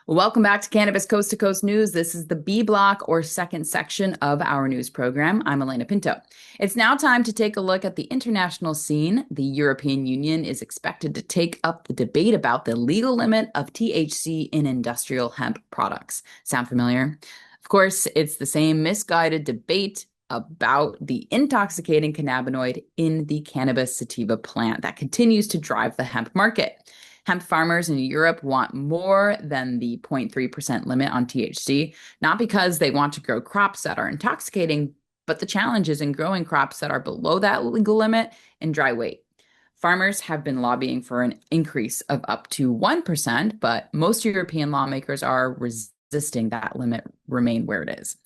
Welcome back to Cannabis Coast to Coast News. This is the B block or second section of our news program. I'm Alaina Pinto. It's now time to take a look at the international scene. The European Union is expected to take up the debate about the legal limit of THC in industrial hemp products. Sound familiar? Of course, it's the same misguided debate about the intoxicating cannabinoid in the cannabis sativa plant that continues to drive the hemp market. Hemp farmers in Europe want more than the 0.3% limit on THC, not because they want to grow crops that are intoxicating, but the challenge is in growing crops that are below that legal limit in dry weight. Farmers have been lobbying for an increase of up to 1%, but most European lawmakers are resisting that limit remain where it is.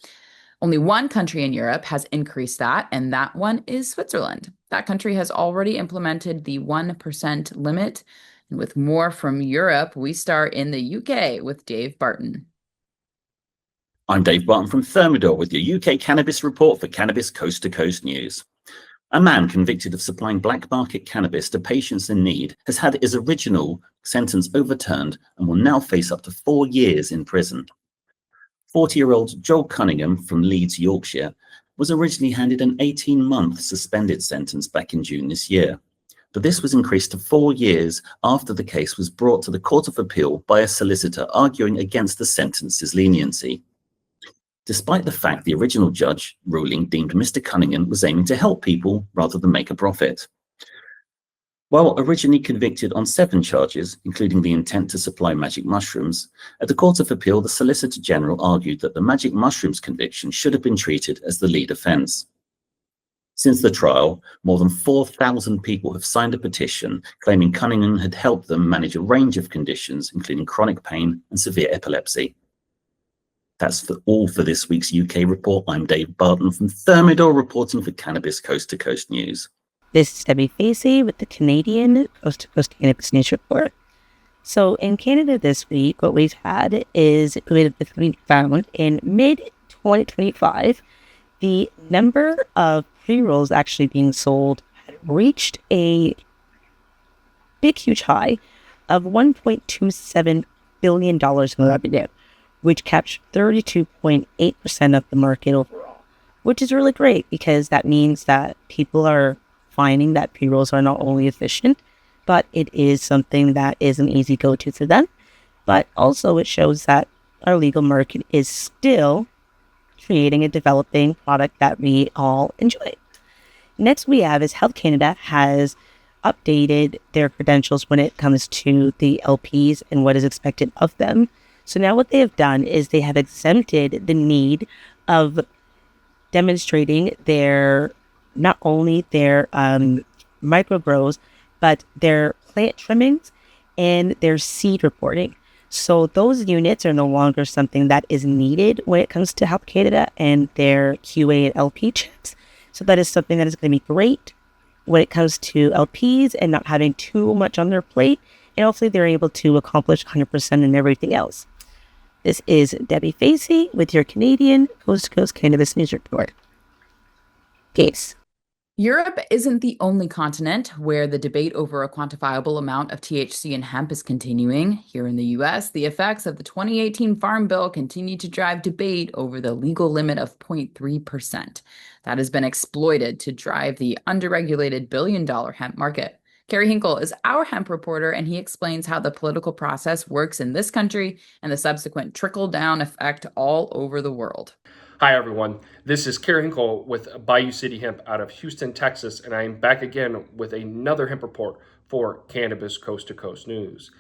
Only one country in Europe has increased that, and that one is Switzerland. That country has already implemented the 1% limit. And with more from Europe, we start in the UK with Dave Barton. I'm Dave Barton from Thermador with your UK Cannabis Report for Cannabis Coast to Coast News. A man convicted of supplying black market cannabis to patients in need has had his original sentence overturned and will now face up to 4 years in prison. 40-year-old Joel Cunningham from Leeds, Yorkshire, was originally handed an 18-month suspended sentence back in June this year. But this was increased to 4 years after the case was brought to the Court of Appeal by a solicitor arguing against the sentence's leniency. Despite the fact the original judge ruling deemed Mr. Cunningham was aiming to help people rather than make a profit. While originally convicted on 7 charges, including the intent to supply magic mushrooms, at the Court of Appeal, the Solicitor General argued that the magic mushrooms conviction should have been treated as the lead offence. Since the trial, more than 4,000 people have signed a petition claiming Cunningham had helped them manage a range of conditions, including chronic pain and severe epilepsy. That's all for this week's UK report. I'm Dave Barton from Thermador reporting for Cannabis Coast to Coast News. This is Debbie Facey with the Canadian Coast to Coast Cannabis News Report. So in Canada this week, what we've had is we found in mid-2025, the number of pre-rolls actually being sold had reached a big, huge high of $1.27 billion in revenue, which captured 32.8% of the market overall, which is really great because that means that people are finding that pre-rolls are not only efficient, but it is something that is an easy go-to for them. But also it shows that our legal market is still creating a developing product that we all enjoy. Next we have is Health Canada has updated their credentials when it comes to the LPs and what is expected of them. So now what they have done is they have exempted the need of demonstrating their not only their micro grows, but their plant trimmings and their seed reporting. So those units are no longer something that is needed when it comes to Health Canada and their QA and LP checks. So that is something that is going to be great when it comes to LPs and not having too much on their plate. And hopefully they're able to accomplish 100% in everything else. This is Debbie Facey with your Canadian Coast to Coast Cannabis News Report. Case. Europe isn't the only continent where the debate over a quantifiable amount of THC in hemp is continuing. Here in the US, the effects of the 2018 Farm Bill continue to drive debate over the legal limit of 0.3%. That has been exploited to drive the underregulated billion-dollar hemp market. Kerry Hinkle is our hemp reporter, and he explains how the political process works in this country and the subsequent trickle-down effect all over the world. Hi, everyone. This is Kerry Hinkle with Bayou City Hemp out of Houston, Texas, and I am back again with another hemp report for Cannabis Coast to Coast News.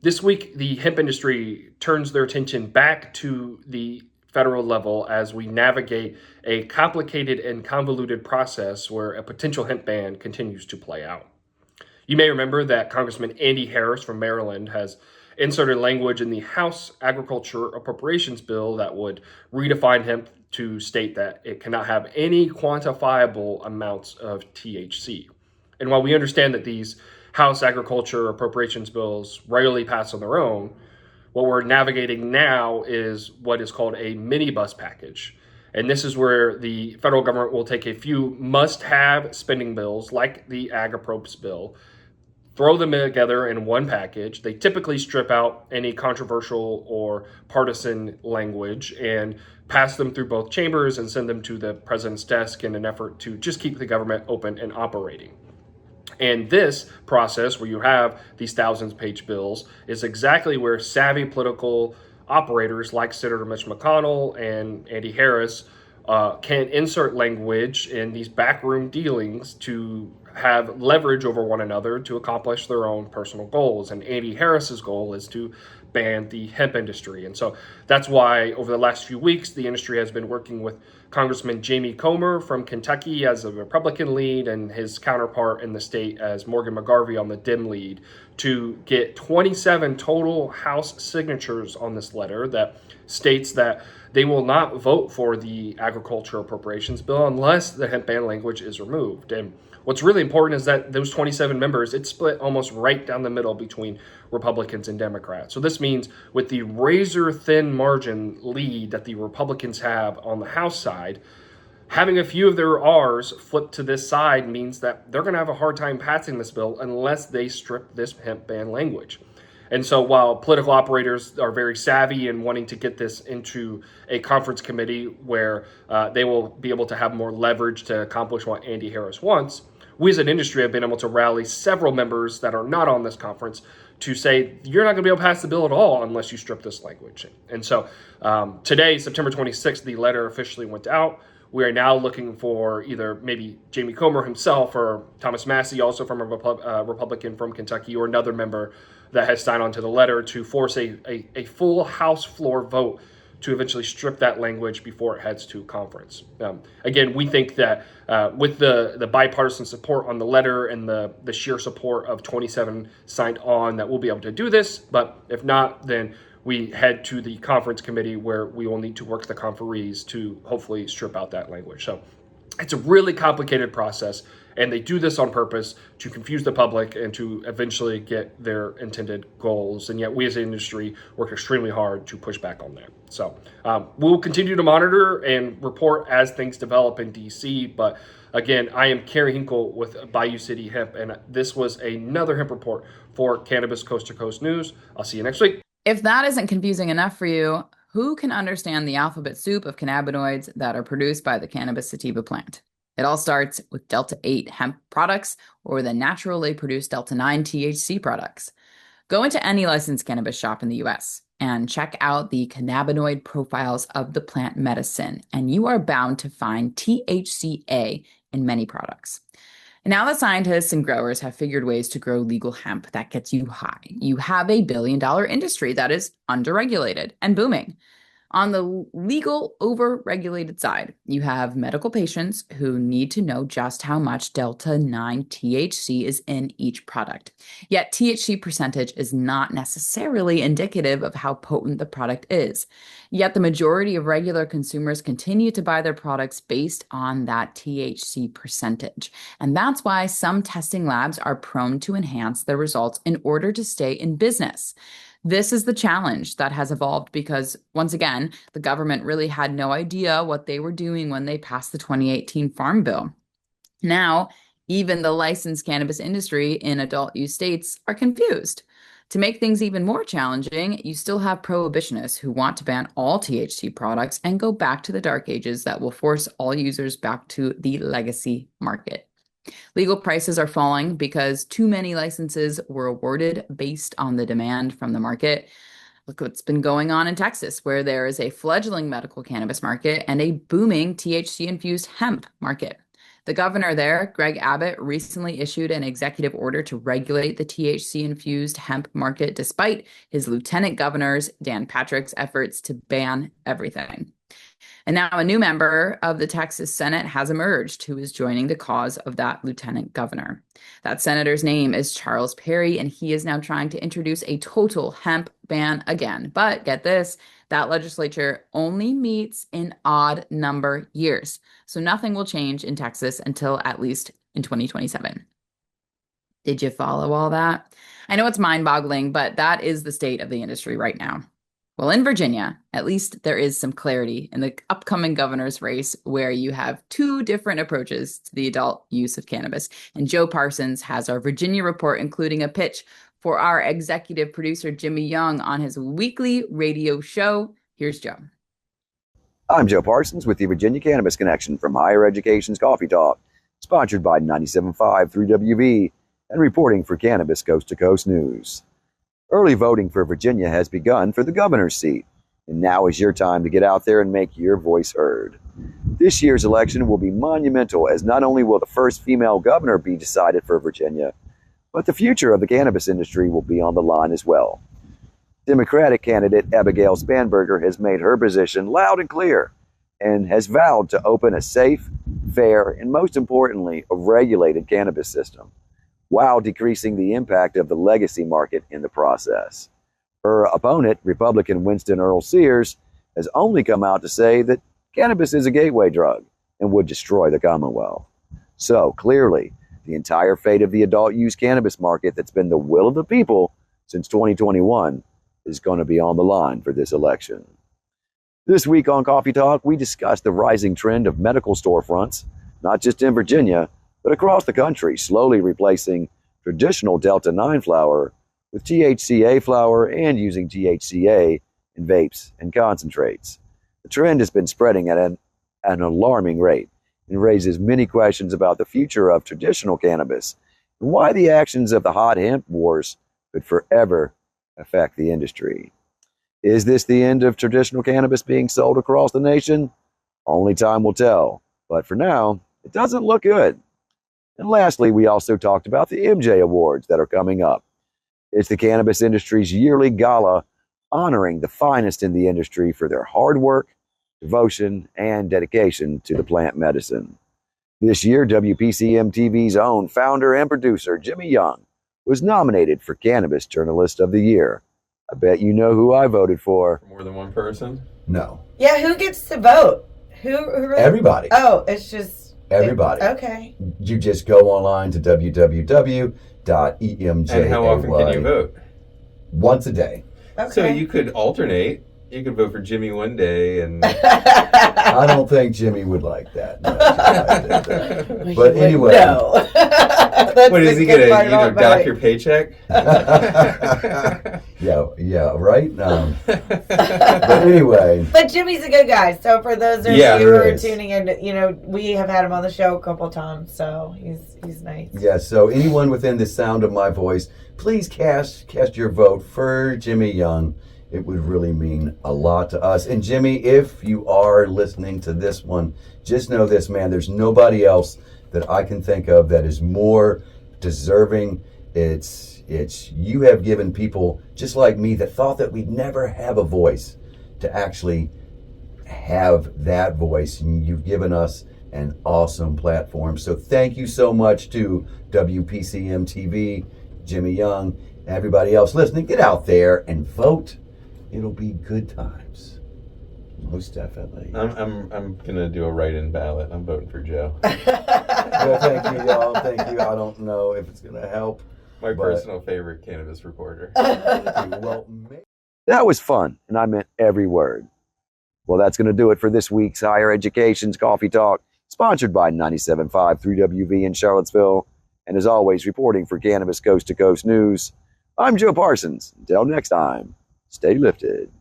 This week, the hemp industry turns their attention back to the federal level as we navigate a complicated and convoluted process where a potential hemp ban continues to play out. You may remember that Congressman Andy Harris from Maryland has inserted language in the House Agriculture Appropriations Bill that would redefine hemp to state that it cannot have any quantifiable amounts of THC. And while we understand that these House Agriculture Appropriations bills rarely pass on their own, what we're navigating now is what is called a minibus package. And this is where the federal government will take a few must-have spending bills like the Ag Approps bill, throw them together in one package. They typically strip out any controversial or partisan language and pass them through both chambers and send them to the president's desk in an effort to just keep the government open and operating. And this process, where you have these thousands-page bills, is exactly where savvy political operators like Senator Mitch McConnell and Andy Harris can insert language in these backroom dealings to have leverage over one another to accomplish their own personal goals. And Andy Harris's goal is to ban the hemp industry. And so that's why over the last few weeks, the industry has been working with Congressman Jamie Comer from Kentucky as a Republican lead and his counterpart in the state as Morgan McGarvey on the Dem lead to get 27 total House signatures on this letter that states that they will not vote for the agriculture appropriations bill unless the hemp ban language is removed. And what's really important is that those 27 members, it's split almost right down the middle between Republicans and Democrats. So this means with the razor thin margin lead that the Republicans have on the House side, having a few of their R's flipped to this side means that they're going to have a hard time passing this bill unless they strip this hemp ban language. And so while political operators are very savvy in wanting to get this into a conference committee where they will be able to have more leverage to accomplish what Andy Harris wants, we as an industry have been able to rally several members that are not on this conference to say, you're not going to be able to pass the bill at all unless you strip this language. And so today, September 26th, the letter officially went out. We are now looking for either maybe Jamie Comer himself or Thomas Massie, also from a Republican from Kentucky, or another member that has signed on to the letter to force a full House floor vote to eventually strip that language before it heads to conference. Again, we think that with the bipartisan support on the letter and the sheer support of 27 signed on, that we'll be able to do this. But if not, then we head to the conference committee where we will need to work the conferees to hopefully strip out that language. So it's a really complicated process, and they do this on purpose to confuse the public and to eventually get their intended goals. And yet we as an industry work extremely hard to push back on that. So we'll continue to monitor and report as things develop in DC. But again, I am Kerry Hinkle with Bayou City Hemp, and this was another hemp report for Cannabis Coast to Coast News. I'll see you next week. If that isn't confusing enough for you, who can understand the alphabet soup of cannabinoids that are produced by the cannabis sativa plant? It all starts with Delta-8 hemp products or the naturally produced Delta-9 THC products. Go into any licensed cannabis shop in the US and check out the cannabinoid profiles of the plant medicine, and you are bound to find THCA in many products. And now that scientists and growers have figured ways to grow legal hemp that gets you high, you have a billion-dollar industry that is underregulated and booming. On the legal over-regulated side, you have medical patients who need to know just how much Delta-9 THC is in each product. Yet THC percentage is not necessarily indicative of how potent the product is. Yet the majority of regular consumers continue to buy their products based on that THC percentage. And that's why some testing labs are prone to enhance their results in order to stay in business. This is the challenge that has evolved because, once again, the government really had no idea what they were doing when they passed the 2018 Farm Bill. Now, even the licensed cannabis industry in adult use states are confused. To make things even more challenging, you still have prohibitionists who want to ban all THC products and go back to the dark ages that will force all users back to the legacy market. Legal prices are falling because too many licenses were awarded based on the demand from the market. Look what's been going on in Texas, where there is a fledgling medical cannabis market and a booming THC-infused hemp market. The governor there, Greg Abbott, recently issued an executive order to regulate the THC-infused hemp market, despite his lieutenant governor's, Dan Patrick's, efforts to ban everything. And now a new member of the Texas Senate has emerged who is joining the cause of that lieutenant governor. That senator's name is Charles Perry, and he is now trying to introduce a total hemp ban again. But get this, that legislature only meets in odd number years. So nothing will change in Texas until at least in 2027. Did you follow all that? I know it's mind-boggling, but that is the state of the industry right now. Well, in Virginia, at least there is some clarity in the upcoming governor's race where you have two different approaches to the adult use of cannabis. And Joe Parsons has our Virginia report, including a pitch for our executive producer, Jimmy Young, on his weekly radio show. Here's Joe. I'm Joe Parsons with the Virginia Cannabis Connection from Higher Education's Coffee Talk, sponsored by 97.5 3WV and reporting for Cannabis Coast to Coast News. Early voting for Virginia has begun for the governor's seat, and now is your time to get out there and make your voice heard. This year's election will be monumental, as not only will the first female governor be decided for Virginia, but the future of the cannabis industry will be on the line as well. Democratic candidate Abigail Spanberger has made her position loud and clear and has vowed to open a safe, fair, and most importantly, a regulated cannabis system, while decreasing the impact of the legacy market in the process. Her opponent, Republican Winston Earl Sears, has only come out to say that cannabis is a gateway drug and would destroy the Commonwealth. So clearly, the entire fate of the adult use cannabis market that's been the will of the people since 2021 is going to be on the line for this election. This week on Coffee Talk, we discuss the rising trend of medical storefronts, not just in Virginia, but across the country, slowly replacing traditional Delta-9 flower with THCA flower and using THCA in vapes and concentrates. The trend has been spreading at an alarming rate and raises many questions about the future of traditional cannabis and why the actions of the hot hemp wars could forever affect the industry. Is this the end of traditional cannabis being sold across the nation? Only time will tell, but for now, it doesn't look good. And lastly, we also talked about the MJ Awards that are coming up. It's the cannabis industry's yearly gala honoring the finest in the industry for their hard work, devotion, and dedication to the plant medicine. This year, WPCM-TV's own founder and producer, Jimmy Young, was nominated for Cannabis Journalist of the Year. I bet you know who I voted for. More than one person? No. Yeah, who gets to vote? Who Everybody. Oh, it's just Everybody. Okay. You just go online to www.emjay. And how often can you vote? Once a day. Okay. So you could alternate. You could vote for Jimmy one day and... I don't think Jimmy would like that. No, but anyway. No. What, is he going to dock your paycheck? yeah, right? But anyway. But Jimmy's a good guy. So for those of you who are tuning in, we have had him on the show a couple times. So he's nice. Yeah, so anyone within the sound of my voice, please cast your vote for Jimmy Young. It would really mean a lot to us. And Jimmy, if you are listening to this one, just know this, man, there's nobody else that I can think of that is more deserving. It's you have given people just like me that thought that we'd never have a voice to actually have that voice. And you've given us an awesome platform. So thank you so much to WPCM TV, Jimmy Young, and everybody else listening. Get out there and vote. It'll be good times. Most definitely. I'm gonna do a write-in ballot. I'm voting for Joe. Well, thank you, y'all. Thank you. I don't know if it's gonna help. My personal favorite cannabis reporter. Well, That was fun, and I meant every word. Well, that's going to do it for this week's Higher Education's Coffee Talk, sponsored by 97.5 3WV in Charlottesville. And as always, reporting for Cannabis Coast to Coast News, I'm Joe Parsons. Until next time, stay lifted.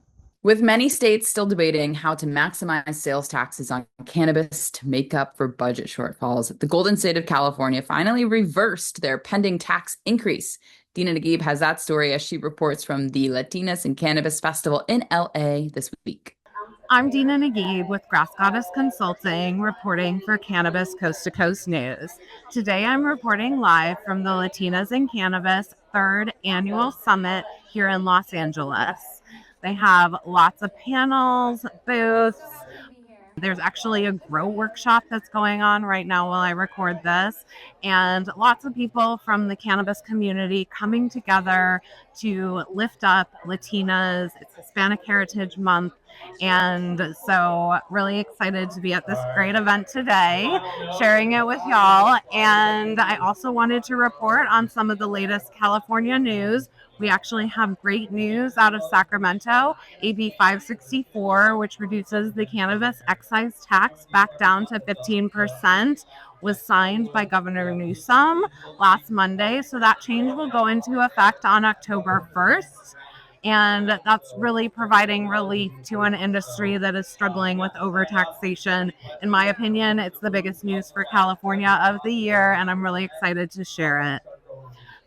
With many states still debating how to maximize sales taxes on cannabis to make up for budget shortfalls, the Golden State of California finally reversed their pending tax increase. Dina Naguib has that story as she reports from the Latinas in Cannabis Festival in LA this week. I'm Dina Naguib with Grass Goddess Consulting, reporting for Cannabis Coast to Coast News. Today I'm reporting live from the Latinas in Cannabis 3rd Annual Summit here in Los Angeles. They have lots of panels, booths. There's actually a grow workshop that's going on right now while I record this, and lots of people from the cannabis community coming together to lift up Latinas. It's Hispanic Heritage Month, and so really excited to be at this great event today, sharing it with y'all. And I also wanted to report on some of the latest California news We actually have great news out of Sacramento. AB 564, which reduces the cannabis excise tax back down to 15%, was signed by Governor Newsom last Monday. So that change will go into effect on October 1st. And that's really providing relief to an industry that is struggling with overtaxation. In my opinion, it's the biggest news for California of the year, and I'm really excited to share it.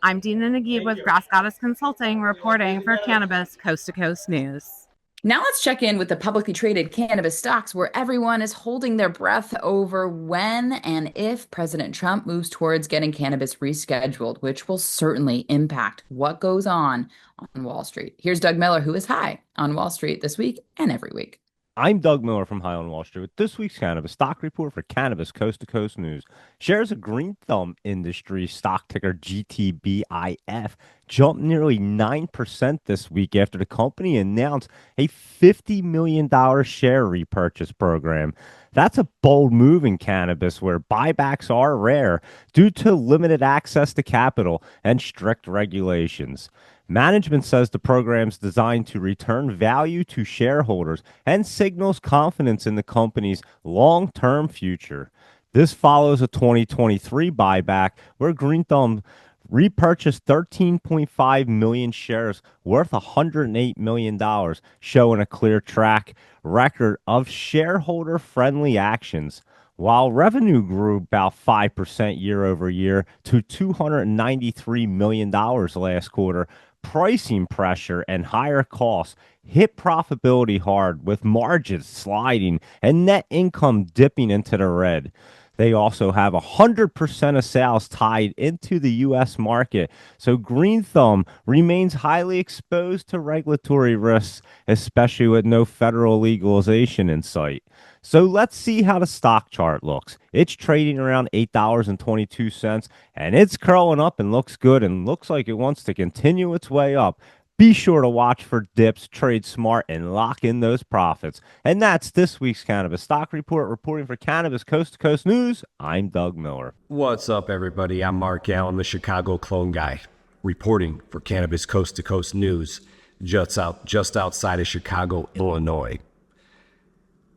I'm Dina Naguib with Grass Goddess Consulting, reporting for Cannabis Coast to Coast News. Now let's check in with the publicly traded cannabis stocks, where everyone is holding their breath over when and if President Trump moves towards getting cannabis rescheduled, which will certainly impact what goes on Wall Street. Here's Doug Miller, who is high on Wall Street this week and every week. I'm Doug Miller from High on Wall Street with this week's cannabis stock report for Cannabis Coast to Coast News. Shares of Green Thumb Industries, stock ticker GTBIF, jumped nearly 9% this week after the company announced a $50 million share repurchase program. That's a bold move in cannabis, where buybacks are rare due to limited access to capital and strict regulations. Management says the program's designed to return value to shareholders and signals confidence in the company's long-term future. This follows a 2023 buyback where Green Thumb repurchased 13.5 million shares worth $108 million, showing a clear track record of shareholder-friendly actions. While revenue grew about 5% year over year to $293 million last quarter, pricing pressure and higher costs hit profitability hard, with margins sliding and net income dipping into the red. They also have 100% of sales tied into the U.S. market, so Green Thumb remains highly exposed to regulatory risks, especially with no federal legalization in sight. So let's see how the stock chart looks. It's trading around $8.22, and it's curling up and looks good and looks like it wants to continue its way up. Be sure to watch for dips, trade smart, and lock in those profits. And that's this week's Cannabis Stock Report. Reporting for Cannabis Coast to Coast News, I'm Doug Miller. What's up, everybody? I'm Mark Allen, the Chicago Clone Guy, reporting for Cannabis Coast to Coast News, just outside of Chicago, Illinois.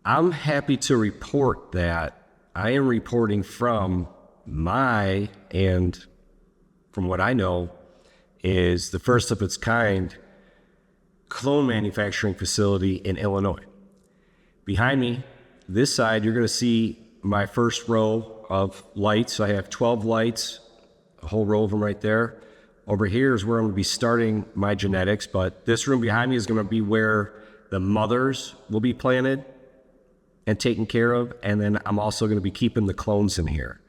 I'm happy to report that I am reporting from and from what I know, is the first of its kind clone manufacturing facility in Illinois. Behind me, this side, you're going to see my first row of lights. I have 12 lights, a whole row of them right there. Over here is where I'm going to be starting my genetics, but this room behind me is going to be where the mothers will be planted and taken care of, and then I'm also going to be keeping the clones in here.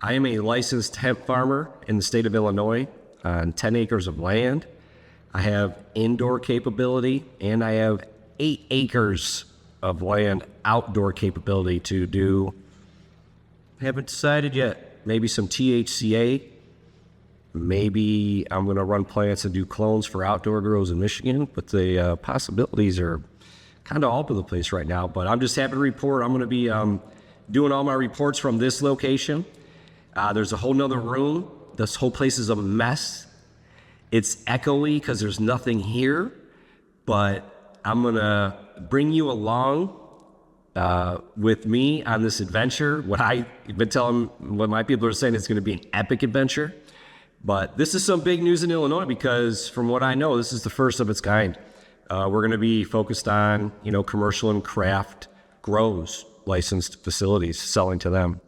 I am a licensed hemp farmer in the state of Illinois on 10 acres of land. I have indoor capability, and I have 8 acres of land outdoor capability to do, haven't decided yet, maybe some THCA. Maybe I'm going to run plants and do clones for outdoor grows in Michigan, but the possibilities are kind of all over the place right now. But I'm just happy to report I'm going to be doing all my reports from this location. There's a whole nother room. This whole place is a mess. It's echoey because there's nothing here, but I'm going to bring you along with me on this adventure. What my people are saying, it's going to be an epic adventure. But this is some big news in Illinois because from what I know, this is the first of its kind. We're going to be focused on, commercial and craft grows, licensed facilities, selling to them.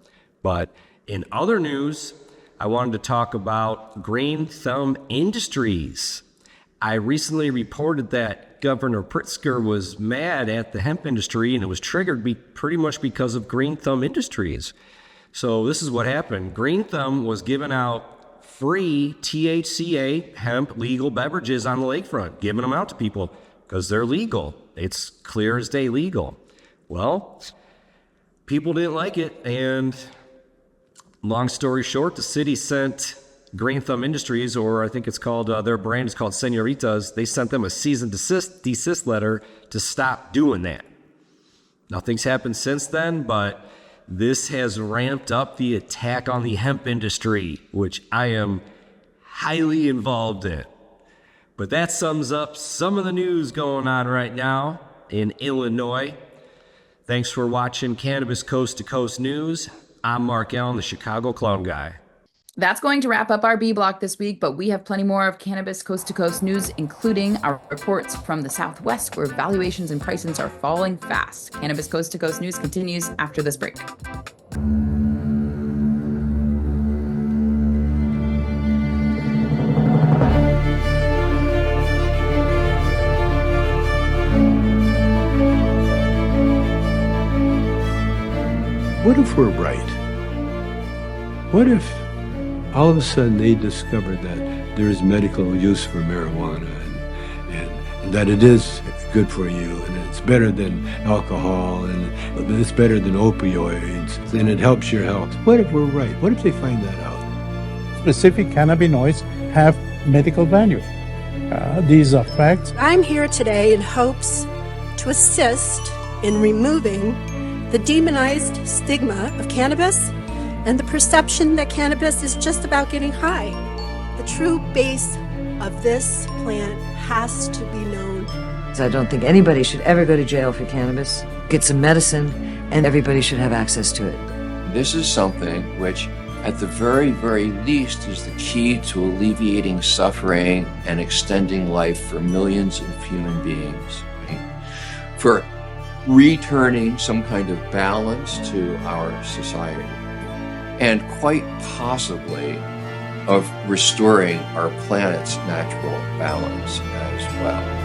But in other news, I wanted to talk about Green Thumb Industries. I recently reported that Governor Pritzker was mad at the hemp industry, and it was triggered pretty much because of Green Thumb Industries. So this is what happened. Green Thumb was giving out free THCA hemp legal beverages on the lakefront, giving them out to people because they're legal. It's clear as day legal. Well, people didn't like it, and long story short, the city sent Green Thumb Industries, or I think it's called, their brand is called Senoritas. They sent them a cease and desist letter to stop doing that. Nothing's happened since then, but this has ramped up the attack on the hemp industry, which I am highly involved in. But that sums up some of the news going on right now in Illinois. Thanks for watching Cannabis Coast to Coast News. I'm Mark Allen, the Chicago Clown Guy. That's going to wrap up our B block this week, but we have plenty more of Cannabis Coast to Coast news, including our reports from the Southwest, where valuations and prices are falling fast. Cannabis Coast to Coast news continues after this break. What if we're right? What if all of a sudden they discovered that there is medical use for marijuana and that it is good for you and it's better than alcohol and it's better than opioids and it helps your health? What if we're right? What if they find that out? Specific cannabinoids have medical value. These are facts. I'm here today in hopes to assist in removing the demonized stigma of cannabis and the perception that cannabis is just about getting high. The true base of this plant has to be known. I don't think anybody should ever go to jail for cannabis. It's a medicine, and everybody should have access to it. This is something which, at the very, very least, is the key to alleviating suffering and extending life for millions of human beings. Right? For returning some kind of balance to our society, and quite possibly of restoring our planet's natural balance as well.